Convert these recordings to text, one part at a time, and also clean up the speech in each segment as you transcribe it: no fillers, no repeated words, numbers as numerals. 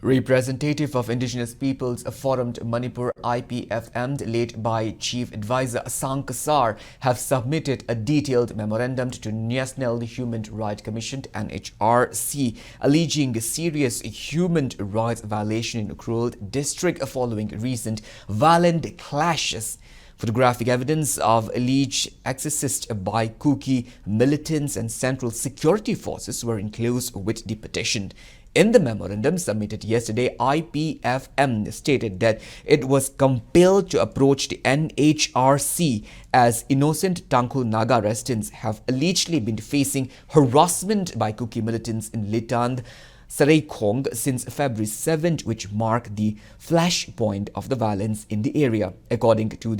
Representative of Indigenous Peoples Forum Manipur Ipfm, led by Chief Advisor Asang Kasar, have submitted a detailed memorandum to National Human Rights Commission Nhrc, alleging serious human rights violation in Ukhrul district following recent violent clashes. Photographic evidence of alleged excesses by Kuki militants and central security forces were enclosed with the petition. In the memorandum submitted yesterday, Ipfm stated that it was compelled to approach the Nhrc as innocent Tangkhul Naga residents have allegedly been facing harassment by Kuki militants in Litand, Saraikong since February 7th, which marked the flashpoint of the violence in the area. According to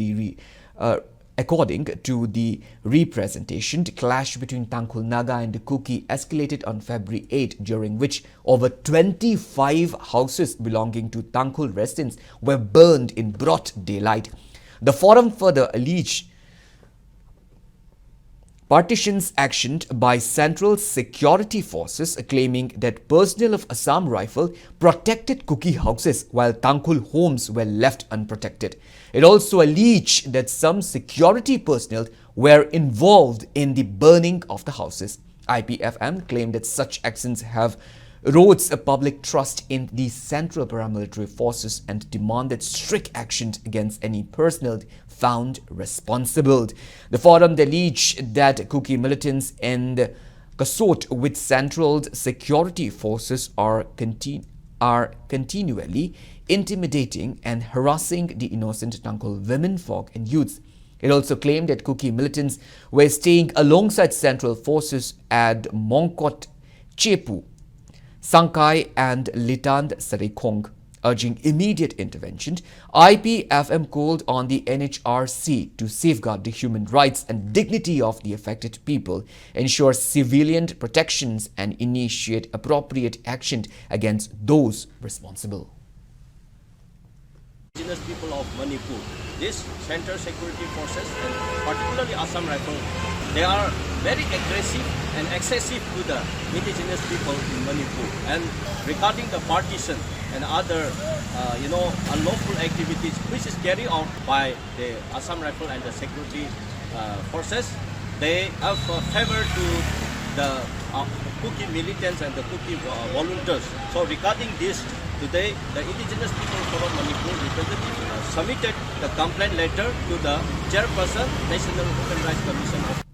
the representation, the clash between Tangkhul Naga and the Kuki escalated on February 8, during which over 25 houses belonging to Tangkhul residents were burned in broad daylight. The forum further alleged partitions actioned by central security forces, claiming that personnel of Assam Rifle protected Kuki houses while Tangkhul homes were left unprotected. It also alleged that some security personnel were involved in the burning of the houses. Ipfm claimed that such actions have erodes public trust in the central paramilitary forces and demanded strict action against any personnel found responsible. The forum alleged that Kuki militants and consort with central security forces are continually intimidating and harassing the innocent Tangkhul women, folk and youths. It also claimed that Kuki militants were staying alongside central forces at Mongkot, Chepu, Sangkai and Litand Saraikong. Urging immediate intervention, Ipfm called on the Nhrc to safeguard the human rights and dignity of the affected people, ensure civilian protections and initiate appropriate action against those responsible. Indigenous people of Manipur, these central security forces and particularly Assam Rifle, they are very aggressive and excessive to the indigenous people in Manipur. And regarding the partition and other, unlawful activities which is carried out by the Assam Rifle and the security forces, they have favor to the Kuki militants and the Kuki volunteers. So regarding this, today the indigenous people from Manipur representative submitted the complaint letter to the chairperson, National Human Rights Commission of